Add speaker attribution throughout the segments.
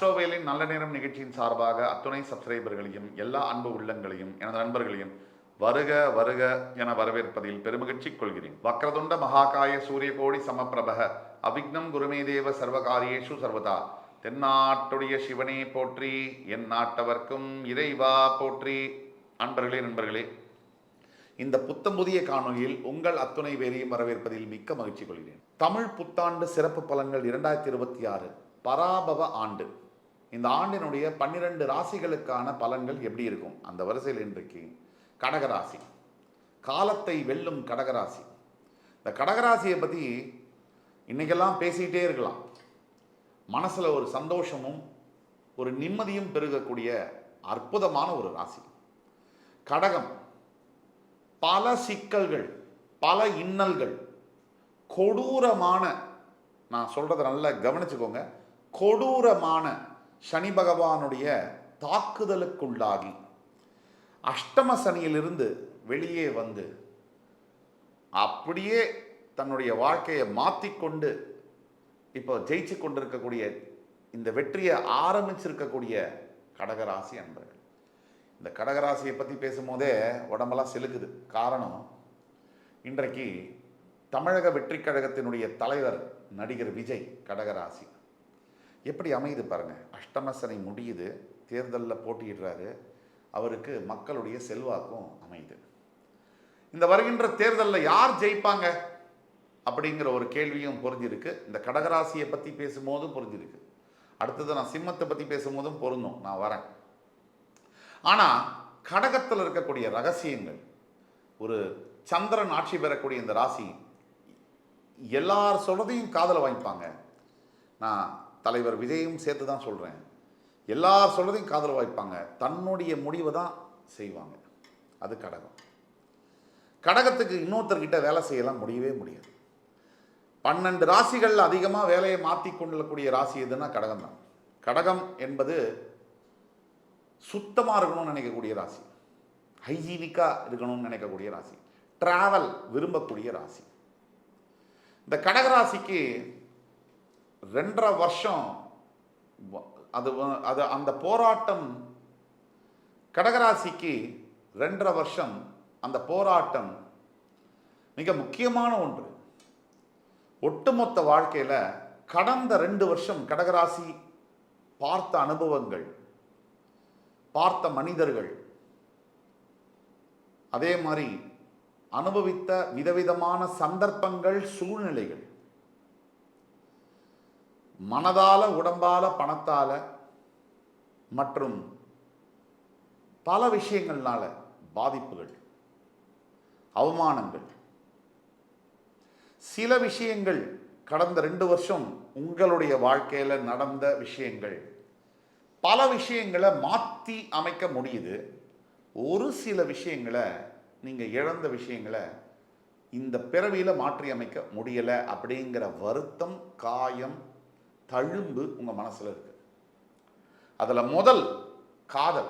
Speaker 1: அஸ்ட்ரோவேலின் நல்ல நேரம் நிகழ்ச்சியின் சார்பாக அத்துணை சப்ஸ்கிரைபர்களையும் எல்லா அன்பு உள்ளங்களையும் எனது நண்பர்களையும் வருக வருக என வரவேற்பதில் பெருமகிழ்ச்சி கொள்கிறேன். வக்ரதுண்ட மகாகாய சூரியகோடி சமப்பிரபக அவிக்னம் குருமே தேவ சர்வகாரியேஷு சர்வதா. தென்னாட்டுடைய சிவனே போற்றி, என் நாட்டவர்க்கும் இறைவா போற்றி. அன்பர்களே, நண்பர்களே, இந்த புத்தம் புதிய காணொலியில் உங்கள் அத்துணை பேரையும் வரவேற்பதில் மிக்க மகிழ்ச்சி கொள்கிறேன். தமிழ் புத்தாண்டு சிறப்பு பலன்கள் 2026 பராபவ ஆண்டு. இந்த ஆண்டினுடைய 12 ராசிகளுக்கான பலன்கள் எப்படி இருக்கும்? அந்த வரிசையில் இன்றைக்கு கடகராசி, காலத்தை வெல்லும் கடகராசி. இந்த கடகராசியை பற்றி இன்னைக்கெல்லாம் பேசிக்கிட்டே இருக்கலாம். மனசில் ஒரு சந்தோஷமும் ஒரு நிம்மதியும் பெருகக்கூடிய அற்புதமான ஒரு ராசி கடகம். பல சிக்கல்கள், பல இன்னல்கள், கொடூரமான, நான் சொல்றதை நல்லா கவனிச்சுக்கோங்க, கொடூரமான சனி பகவானுடைய தாக்குதலுக்குள்ளாகி அஷ்டம சனியிலிருந்து வெளியே வந்து அப்படியே தன்னுடைய வாழ்க்கையை மாற்றிக்கொண்டு இப்போ ஜெயிச்சு கொண்டிருக்கக்கூடிய, இந்த வெற்றியை ஆரம்பிச்சிருக்கக்கூடிய கடகராசி அன்பர்கள். இந்த கடகராசியை பற்றி பேசும்போதே உடம்பெல்லாம் செலுக்குது. காரணம், இன்றைக்கு தமிழக வெற்றி கழகத்தினுடைய தலைவர் நடிகர் விஜய் கடகராசி. எப்படி அமையுது பாருங்க. அஷ்டமசனை முடியுது, தேர்தலில் போட்டியிடுறாரு, அவருக்கு மக்களுடைய செல்வாக்கும் அமையுது. இந்த வருகின்ற தேர்தலில் யார் ஜெயிப்பாங்க அப்படிங்கிற ஒரு கேள்வியும் புரிஞ்சிருக்கு. இந்த கடகராசியை பற்றி பேசும்போதும் புரிஞ்சிருக்கு. அடுத்தது நான் சிம்மத்தை பற்றி பேசும்போதும் பொருந்தும், நான் வரேன். ஆனால் கடகத்தில் இருக்கக்கூடிய ரகசியங்கள், ஒரு சந்திரன் ஆட்சி பெறக்கூடிய இந்த ராசி எல்லார் சொல்றதையும் காதில் வாங்கிப்பாங்க. நான் தலைவர் விஜயும் சேர்த்து தான் சொல்கிறேன். எல்லார் சொல்றதையும் காதில் வாய்ப்பாங்க, தன்னுடைய முடிவை தான் செய்வாங்க. அது கடகம். கடகத்துக்கு இன்னொருத்தர்கிட்ட வேலை செய்யலாம் முடியவே முடியாது. 12 ராசிகளில் அதிகமாக வேலையை மாற்றி கொள்ளக்கூடிய ராசி எதுன்னா கடகம் தான். கடகம் என்பது சுத்தமாக இருக்கணும்னு நினைக்கக்கூடிய ராசி, ஹைஜீனிக்காக இருக்கணும்னு நினைக்கக்கூடிய ராசி, டிராவல் விரும்பக்கூடிய ராசி. இந்த கடகராசிக்கு 2.5 வருஷம் அது அந்த போராட்டம், கடகராசிக்கு 2.5 வருஷம் அந்த போராட்டம் மிக முக்கியமான ஒன்று. ஒட்டுமொத்த வாழ்க்கையில் கடந்த 2 வருஷம் கடகராசி பார்த்த அனுபவங்கள், பார்த்த மனிதர்கள், அதே மாதிரி அனுபவித்த விதவிதமான சந்தர்ப்பங்கள், சூழ்நிலைகள், மனதால, உடம்பால, பணத்தால மற்றும் பல விஷயங்கள்னால பாதிப்புகள், அவமானங்கள், சில விஷயங்கள் கடந்த 2 வருஷம் உங்களுடைய வாழ்க்கையில் நடந்த விஷயங்கள், பல விஷயங்களை மாற்றி அமைக்க முடியுது. ஒரு சில விஷயங்களை, நீங்கள் இழந்த விஷயங்களை இந்த பிறவியில் மாற்றி அமைக்க முடியலை அப்படிங்கிற வருத்தம், காயம், தழும்பு உங்கள் மனசில் இருக்கு. அதில் முதல் காதல்.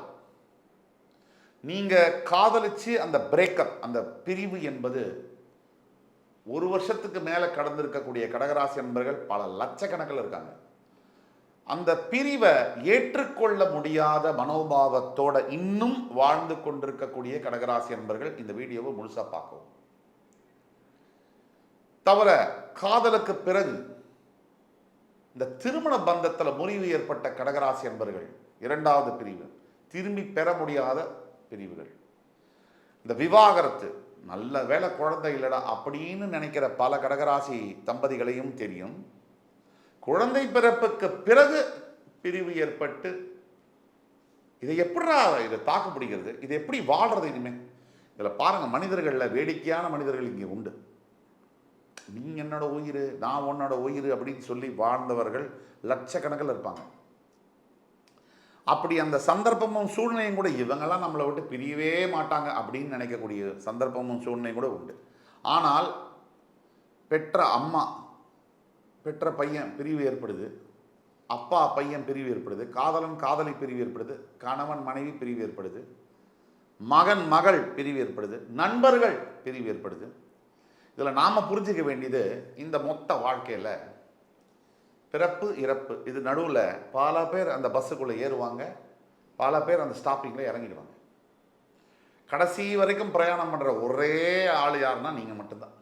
Speaker 1: நீங்கள் காதலிச்சு அந்த பிரேக்கப், அந்த பிரிவு என்பது 1 வருஷத்துக்கு மேலே கடந்திருக்கக்கூடிய கடகராசி நண்பர்கள் பல லட்சக்கணக்கில் இருக்காங்க. அந்த பிரிவை ஏற்றுக்கொள்ள முடியாத மனோபாவத்தோட இன்னும் வாழ்ந்து கொண்டிருக்கக்கூடிய கடகராசி நண்பர்கள் இந்த வீடியோவை முழுசா பார்க்கவும். தவிர காதலுக்கு பிறகு இந்த திருமண பந்தத்தில் முறிவு ஏற்பட்ட கடகராசி நண்பர்கள் 2வது பிரிவு, திரும்பி பெற முடியாத பிரிவுகள். இந்த விவாகரத்து, நல்ல வேலை குழந்தை இல்லடா அப்படின்னு நினைக்கிற பல கடகராசி தம்பதிகளையும் தெரியும். குழந்தை பிறப்புக்கு பிறகு பிரிவு ஏற்பட்டு இதை எப்படா இதை தாக்கு பிடிக்கிறது, இதை எப்படி வாழ்றது இனிமே? இதில் பாருங்க, மனிதர்களில் வேடிக்கையான மனிதர்கள் இங்கே உண்டு. நீ என்னோட உயிர், நான் உன்னோட உயிர் அப்படின்னு சொல்லி வாழ்ந்தவர்கள் லட்சக்கணக்கில் இருப்பாங்க. அப்படி அந்த சந்தர்ப்பமும் சூழ்நிலையும் கூட, இவங்கெல்லாம் நம்மளை விட்டு பிரியவே மாட்டாங்க அப்படின்னு நினைக்கக்கூடிய சந்தர்ப்பமும் சூழ்நிலையும் கூட உண்டு. ஆனால் பெற்ற அம்மா, பெற்ற பையன் பிரிவு ஏற்படுது, அப்பா பையன் பிரிவு ஏற்படுது, காதலன் காதலி பிரிவு ஏற்படுது, கணவன் மனைவி பிரிவு ஏற்படுது, மகன் மகள் பிரிவு ஏற்படுது, நண்பர்கள் பிரிவு ஏற்படுது. இதில் நாம் புரிஞ்சிக்க வேண்டியது, இந்த மொத்த வாழ்க்கையில் பிறப்பு இறப்பு இது நடுவில் பல பேர் அந்த பஸ்ஸுக்குள்ளே ஏறுவாங்க, பல பேர் அந்த ஸ்டாப்பிங்கில் இறங்கிடுவாங்க. கடைசி வரைக்கும் பிரயாணம் பண்ணுற ஒரே ஆள் யாருன்னா நீங்கள் மட்டும்தான்.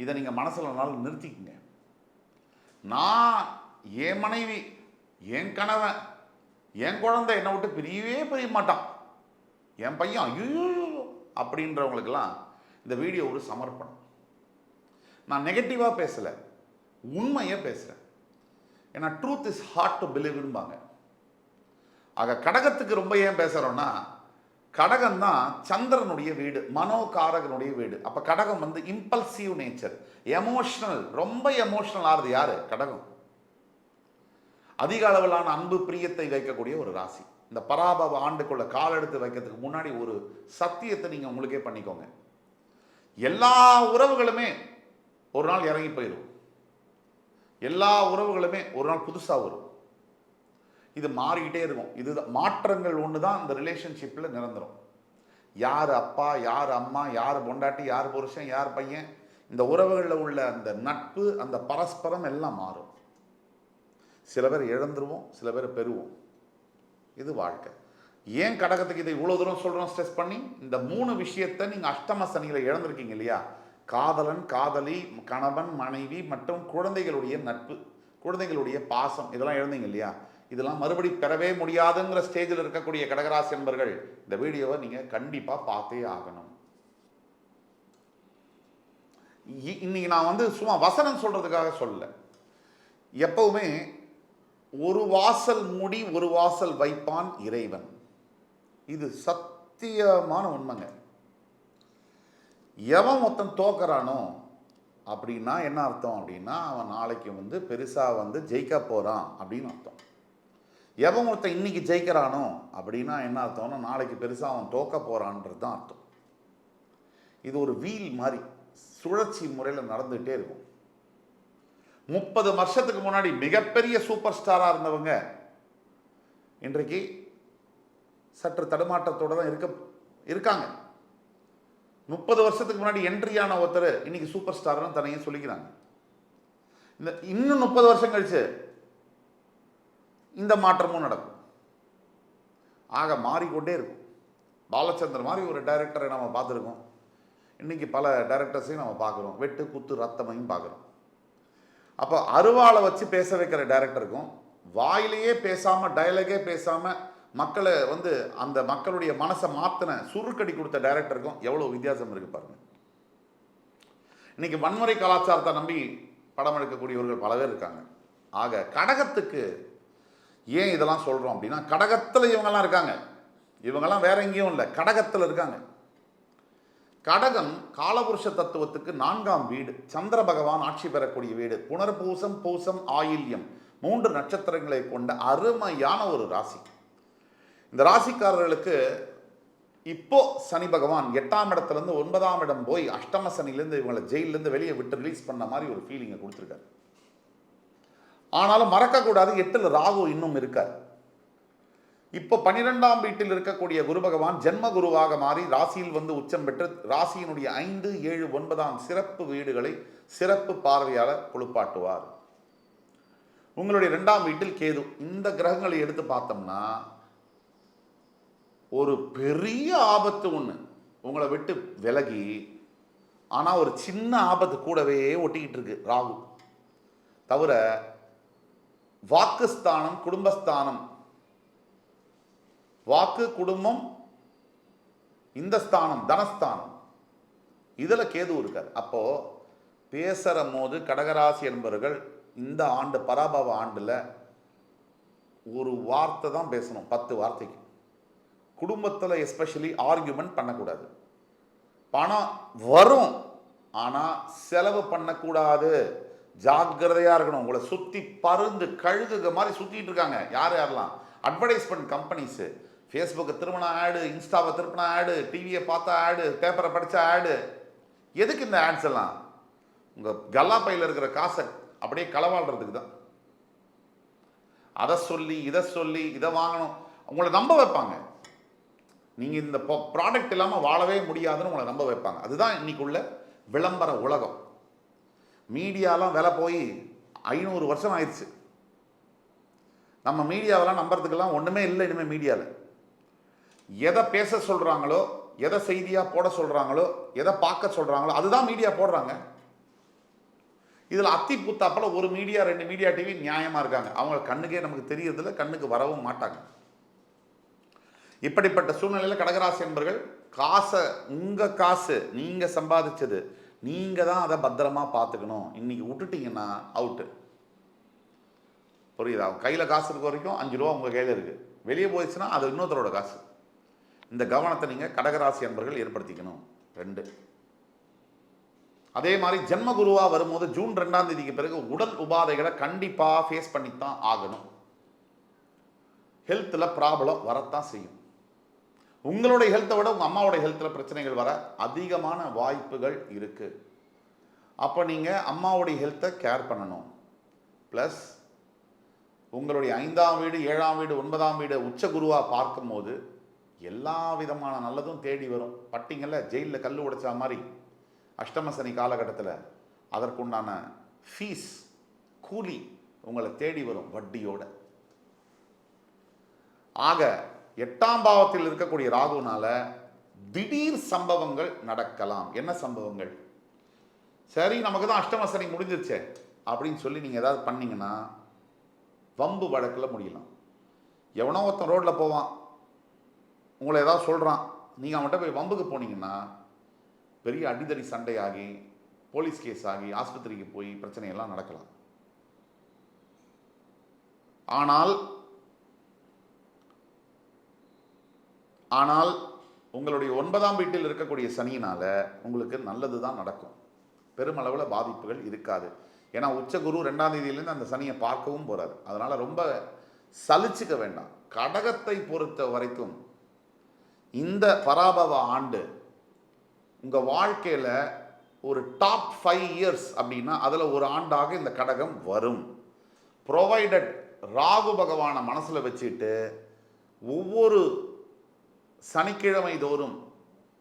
Speaker 1: இதை நீங்கள் மனசில் நாள் நிறுத்திக்கங்க. நான், என் மனைவி, என் கணவன், என் குழந்தை என்னை விட்டு பிரிய மாட்டான், என் பையன் ஐயோ அப்படின்றவங்களுக்கெல்லாம் இந்த வீடியோ ஒரு சமர்ப்பணம். நான் நெகட்டிவாக பேசலை, உண்மையை பேசுகிறேன். ஏன்னா ட்ரூத் இஸ் ஹார்ட் டு பிலீவ்பாங்க. ஆக கடகத்துக்கு ரொம்ப ஏன் பேசுகிறோன்னா, கடகம் தான் சந்திரனுடைய வீடு, மனோகாரகனுடைய வீடு. அப்போ கடகம் வந்து இம்பல்சிவ் நேச்சர், எமோஷனல், ரொம்ப எமோஷனல் ஆகுது யாரு? கடகம். அதிக அளவிலான அன்பு பிரியத்தை வைக்கக்கூடிய ஒரு ராசி. இந்த பராபவ ஆண்டுக்குள்ள கால் எடுத்து வைக்கிறதுக்கு முன்னாடி ஒரு சத்தியத்தை நீங்கள் உங்களுக்கே பண்ணிக்கோங்க. எல்லா உறவுகளுமே ஒரு நாள் இறங்கி போயிடும், எல்லா உறவுகளுமே ஒரு நாள் புதுசாக வரும். இது மாறிக்கிட்டே இருக்கும். இது மாற்றங்கள் ஒன்று தான் இந்த ரிலேஷன்ஷிப்பில் நிரந்தரம். யார் அப்பா, யார் அம்மா, யார் பொண்டாட்டி, யார் புருஷன், யார் பையன், இந்த உறவுகளில் உள்ள அந்த நட்பு, அந்த பரஸ்பரம் எல்லாம் மாறும். சில பேர் இழந்துருவோம், சில பேர் பெறுவோம். இது வாழ்க்கை. ஏன் கடகத்துக்கு இதை இவ்வளோ தூரம் சொல்கிறோம் ஸ்ட்ரெஸ் பண்ணி? இந்த 3 விஷயத்தை நீங்கள் அஷ்டம சனியில் இழந்திருக்கீங்க இல்லையா? காதலன், காதலி, கணவன், மனைவி மற்றும் குழந்தைகளுடைய நட்பு, குழந்தைகளுடைய பாசம், இதெல்லாம் இழந்தீங்க இல்லையா? இதெல்லாம் மறுபடி பெறவே முடியாதுங்கிற ஸ்டேஜில் இருக்கக்கூடிய கடகராசி என்பர்கள் இந்த வீடியோவை நீங்கள் கண்டிப்பாக பார்த்தே ஆகணும். இன்னைக்கு நான் வந்து சும்மா வசனம் சொல்றதுக்காக சொல்லல. எப்பவுமே ஒரு வாசல் மூடி ஒரு வாசல் வைப்பான் இறைவன். இது சத்தியமான உண்மைங்க. எவன் மொத்தம் தோக்கறானோ அப்படின்னா என்ன அர்த்தம் அப்படின்னா, அவன் நாளைக்கு வந்து பெருசாக வந்து ஜெயிக்க போகிறான் அப்படின்னு அர்த்தம். எவன் ஒருத்தன் இன்னைக்கு ஜெயிக்கிறானோ அப்படின்னா என்ன அர்த்தம்னா, நாளைக்கு பெருசாக அவன் தோக்க போகிறான்றது தான் அர்த்தம். இது ஒரு வீல் மாதிரி சுழற்சி முறையில் நடந்துகிட்டே இருக்கும். 30 வருஷத்துக்கு முன்னாடி மிகப்பெரிய சூப்பர் ஸ்டாராக இருந்தவங்க இன்றைக்கு சற்று தடுமாற்றத்தோடு தான் இருக்காங்க. 30 வருஷத்துக்கு முன்னாடி என்ட்ரியான ஒருத்தர் இன்னைக்கு சூப்பர் ஸ்டார்னு தனியே சொல்லிக்கிறாங்க. இந்த இன்னும் 30 வருஷம் கழிச்சு இந்த மாற்றமும் நடக்கும். ஆக மாறிக்கொண்டே இருக்கும். பாலச்சந்தர் மாதிரி ஒரு டைரக்டரை நம்ம பார்த்துருக்கோம், இன்னைக்கு பல டைரக்டர்ஸையும் நம்ம பார்க்குறோம். வெட்டு குத்து ரத்தமையும் பார்க்குறோம். அப்போ அருவாளை வச்சு பேச வைக்கிற டைரக்டருக்கும், வாயிலேயே பேசாமல் டயலாகே பேசாமல் மக்களை வந்து அந்த மக்களுடைய மனசை மாற்றின சுருக்கடி கொடுத்த டைரக்டருக்கும் எவ்வளோ வித்தியாசம் இருக்குது பாருங்கள். இன்னைக்கு வன்முறை கலாச்சாரத்தை நம்பி படம் எடுக்கக்கூடியவர்கள் பல பேர் இருக்காங்க. ஆக கடகத்துக்கு ஏன் இதெல்லாம் சொல்கிறோம் அப்படின்னா, கடகத்தில் இவங்கெல்லாம் இருக்காங்க. இவங்கெல்லாம் வேற எங்கேயும் இல்லை, கடகத்தில் இருக்காங்க. கடகம் காலபுருஷ தத்துவத்துக்கு 4ஆம் வீடு, சந்திர பகவான் ஆட்சி பெறக்கூடிய வீடு, புனர்பூசம், பூசம், ஆயில்யம் 3 நட்சத்திரங்களை கொண்ட அருமையான ஒரு ராசி. இந்த ராசிக்காரர்களுக்கு இப்போ சனி பகவான் 8ஆம் இடத்துலேருந்து 9ஆம் இடம் போய் அஷ்டம சனிலேருந்து இவங்களை ஜெயிலேருந்து வெளியே விட்டு ரிலீஸ் பண்ண மாதிரி ஒரு ஃபீலிங்கை கொடுத்துருக்காரு. ஆனாலும் மறக்கக்கூடாது, 8ல் ராகு இன்னும் இருக்கார். இப்போ 12ஆம் வீட்டில் இருக்கக்கூடிய குரு பகவான் ஜென்ம குருவாக மாறி ராசியில் வந்து உச்சம் பெற்று ராசியினுடைய 5, 7, 9ஆம் சிறப்பு வீடுகளை சிறப்பு பார்வையால் குளிப்பாட்டுவார். உங்களுடைய 2ஆம் வீட்டில் கேது. இந்த கிரகங்களை எடுத்து பார்த்தோம்னா ஒரு பெரிய ஆபத்து ஒன்று உங்களை விட்டு விலகி, ஆனால் ஒரு சின்ன ஆபத்து கூடவே ஒட்டிக்கிட்டு இருக்கு ராகு. தவிர வாக்குஸ்தானம், குடும்பஸ்தானம், வாக்கு, குடும்பம், இந்த ஸ்தானம் தனஸ்தானம், இதில் கேது இருக்கார். அப்போ பேசுகிற போது கடகராசி என்பவர்கள் இந்த ஆண்டு பராபவ ஆண்டில் ஒரு வார்த்தை தான் பேசணும், 10 வார்த்தைக்கு. குடும்பத்தில் எஸ்பெஷலி ஆர்கியூமெண்ட் பண்ணக்கூடாது. பணம் வரும், ஆனால் செலவு பண்ணக்கூடாது. ஜாக்கிரதையாக இருக்கணும். உங்களை சுற்றி பருந்து கழுகுக மாதிரி சுற்றிட்டு இருக்காங்க. யாரெல்லாம் அட்வர்டைஸ்மெண்ட் கம்பெனிஸு, ஃபேஸ்புக்கை திரும்பின ஆடு, இன்ஸ்டாவை திருப்பின ஆடு, டிவியை பார்த்தா ஆடு, பேப்பரை படித்த ஆடு. எதுக்கு இந்த ஆட்ஸ் எல்லாம்? உங்கள் கல்லா பையில் இருக்கிற காசை அப்படியே களவாடுறதுக்கு தான். அதை சொல்லி இதை சொல்லி இதை வாங்கணும், உங்களை நம்ப வைப்பாங்க. நீங்கள் இந்த ப்ராடக்ட் இல்லாமல் வாழவே முடியாதுன்னு உங்களை நம்ப வைப்பாங்க. அதுதான் இன்னைக்குள்ள விளம்பர உலகம். மீடியாலாம் விலை போய் 500 வருஷம் ஆயிடுச்சு. நம்ம மீடியாவெல்லாம் நம்புறதுக்கெல்லாம் ஒன்றுமே இல்லை இனிமேல் மீடியாவில். எதை பேச சொல்கிறாங்களோ, எதை செய்தியாக போட சொல்கிறாங்களோ, எதை பார்க்க சொல்கிறாங்களோ அதுதான் மீடியா போடுறாங்க. இதில் அத்தி பூத்தாப்பில் ஒரு மீடியா 2 மீடியா டிவி நியாயமாக இருக்காங்க. அவங்க கண்ணுக்கே நமக்கு தெரியறதில்ல, கண்ணுக்கு வரவும் மாட்டாங்க. இப்படிப்பட்ட சூழ்நிலையில் கடகராசி என்பர்கள் காசை, உங்கள் காசு நீங்கள் சம்பாதிச்சது, நீங்கள் தான் அதை பத்திரமா பார்த்துக்கணும். இன்றைக்கி விட்டுட்டிங்கன்னா அவுட்டு. புரியுதா? கையில் காசு இருக்க வரைக்கும் 5 ரூபா உங்கள் கையில் இருக்குது. வெளியே போயிடுச்சுன்னா அது இன்னொருத்தரோட காசு. இந்த கவனத்தை நீங்கள் கடகராசி என்பர்கள் ஏற்படுத்திக்கணும். 2. அதே மாதிரி ஜென்ம குருவாக வரும்போது ஜூன் 2ஆம் தேதிக்கு பிறகு உடல் உபாதைகளை கண்டிப்பாக ஃபேஸ் பண்ணித்தான் ஆகணும். ஹெல்த்தில் ப்ராப்ளம் வரத்தான் செய்யும். உங்களுடைய ஹெல்த்தை விட உங்கள் அம்மாவோட ஹெல்த்தில் பிரச்சனைகள் வர அதிகமான வாய்ப்புகள் இருக்குது. அப்போ நீங்கள் அம்மாவுடைய ஹெல்த்தை கேர் பண்ணணும். ப்ளஸ் உங்களுடைய 5ஆம் வீடு, 7ஆம் வீடு, 9ஆம் வீடு உச்ச குருவாக பார்க்கும்போது எல்லா விதமான நல்லதும் தேடி வரும். பட்டிங்கல்ல ஜெயிலில் கல் உடைச்சா மாதிரி அஷ்டம சனி காலகட்டத்தில் அதற்குண்டான ஃபீஸ், கூலி உங்களை தேடி வரும் வட்டியோட. ஆக 8ஆம் பாவத்தில் இருக்கக்கூடிய ராகுனால திடீர் சம்பவங்கள் நடக்கலாம். என்ன சம்பவங்கள்? சரி, நமக்கு தான் அஷ்டம சனி முடிஞ்சிருச்சே அப்படின்னு சொல்லி நீங்கள் ஏதாவது பண்ணீங்கன்னா வம்பு வழக்கில் முடியலாம். எவனோ ஒருத்தன் ரோட்டில் போவான், உங்களை ஏதாவது சொல்கிறான், நீங்கள் அவன்கிட்ட போய் வம்புக்கு போனீங்கன்னா பெரிய அடிதடி சண்டையாகி போலீஸ் கேஸ் ஆகி ஆஸ்பத்திரிக்கு போய் பிரச்சனையெல்லாம் நடக்கலாம். ஆனால் உங்களுடைய 9ஆம் வீட்டில் இருக்கக்கூடிய சனியினால் உங்களுக்கு நல்லது தான் நடக்கும். பெருமளவில் பாதிப்புகள் இருக்காது. ஏன்னா உச்சகுரு 2ஆம் தேதியிலேருந்து அந்த சனியை பார்க்கவும் போகிறார். அதனால் ரொம்ப சலிச்சுக்க வேண்டாம். கடகத்தை பொறுத்த வரைக்கும் இந்த பராபவ ஆண்டு உங்கள் வாழ்க்கையில் ஒரு டாப் 5 இயர்ஸ் அப்படின்னா அதில் ஒரு ஆண்டாக இந்த கடகம் வரும். ப்ரொவைடட் ராகு பகவானை மனசில் வச்சுட்டு ஒவ்வொரு சனிக்கிழமை தோறும்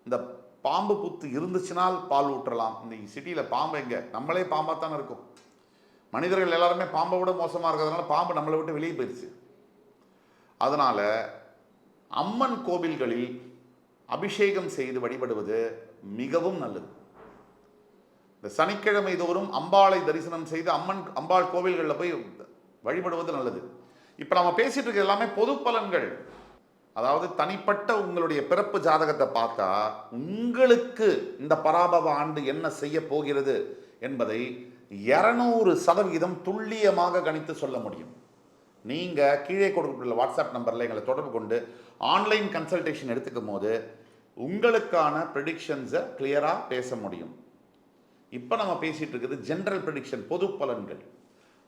Speaker 1: இந்த பாம்பு புத்து இருந்துச்சுனால் பால் ஊற்றலாம். இந்த சிட்டியில் பாம்பு எங்கே? நம்மளே பாம்பாக தானே இருக்கும். மனிதர்கள் எல்லாருமே பாம்பை விட மோசமாக இருக்கிறதுனால பாம்பு நம்மளை விட்டு வெளியே போயிடுச்சு. அதனால் அம்மன் கோவில்களில் அபிஷேகம் செய்து வழிபடுவது மிகவும் நல்லது. இந்த சனிக்கிழமை தோறும் அம்பாளை தரிசனம் செய்து அம்பாள் கோவில்களில் போய் வழிபடுவது நல்லது. இப்போ நம்ம பேசிட்டு இருக்க எல்லாமே பொது பலன்கள். அதாவது தனிப்பட்ட உங்களுடைய பிறப்பு ஜாதகத்தை பார்த்தா உங்களுக்கு இந்த பராபவ ஆண்டு என்ன செய்ய போகிறது என்பதை 200% துல்லியமாக கணித்து சொல்ல முடியும். நீங்கள் கீழே கொடுக்கப்பட்டுள்ள வாட்ஸ்அப் நம்பரில் எங்களை தொடர்பு கொண்டு ஆன்லைன் கன்சல்டேஷன் எடுத்துக்கும் போது உங்களுக்கான ப்ரெடிக்ஷன்ஸை கிளியராக பேச முடியும். இப்போ நம்ம பேசிகிட்டு இருக்குது ஜென்ரல் ப்ரெடிக்ஷன், பொது பலன்கள்.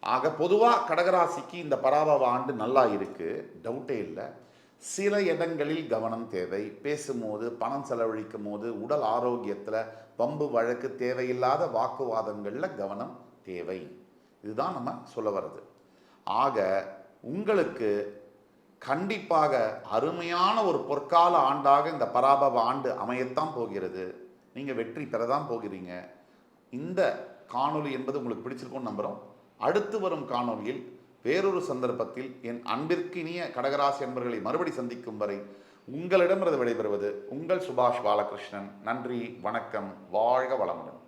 Speaker 1: ஆக பொதுவாக கடகராசிக்கு இந்த பராபவ ஆண்டு நல்லா இருக்குது, டவுட்டே இல்லை. சில இடங்களில் கவனம் தேவை. பேசும்போது, பணம் செலவழிக்கும் போது, உடல் ஆரோக்கியத்தில் வம்பு வழக்கு, தேவையில்லாத வாக்குவாதங்களில் கவனம் தேவை. இதுதான் நம்ம சொல்ல வர்றது. ஆக உங்களுக்கு கண்டிப்பாக அருமையான ஒரு பொற்கால ஆண்டாக இந்த பராபவ ஆண்டு அமையத்தான் போகிறது. நீங்கள் வெற்றி பெறதான் போகிறீங்க. இந்த காணொளி என்பது உங்களுக்கு பிடிச்சிருக்கும்னு நம்புகிறோம். அடுத்து வரும் காணொளியில் வேறொரு சந்தர்ப்பத்தில் என் அன்பிற்கினிய கடகராசி என்பவர்களை மறுபடி சந்திக்கும் வரை உங்களிடமிருந்து விடைபெறுவது உங்கள் சுபாஷ் பாலகிருஷ்ணன். நன்றி, வணக்கம், வாழ்க வளமுடன்.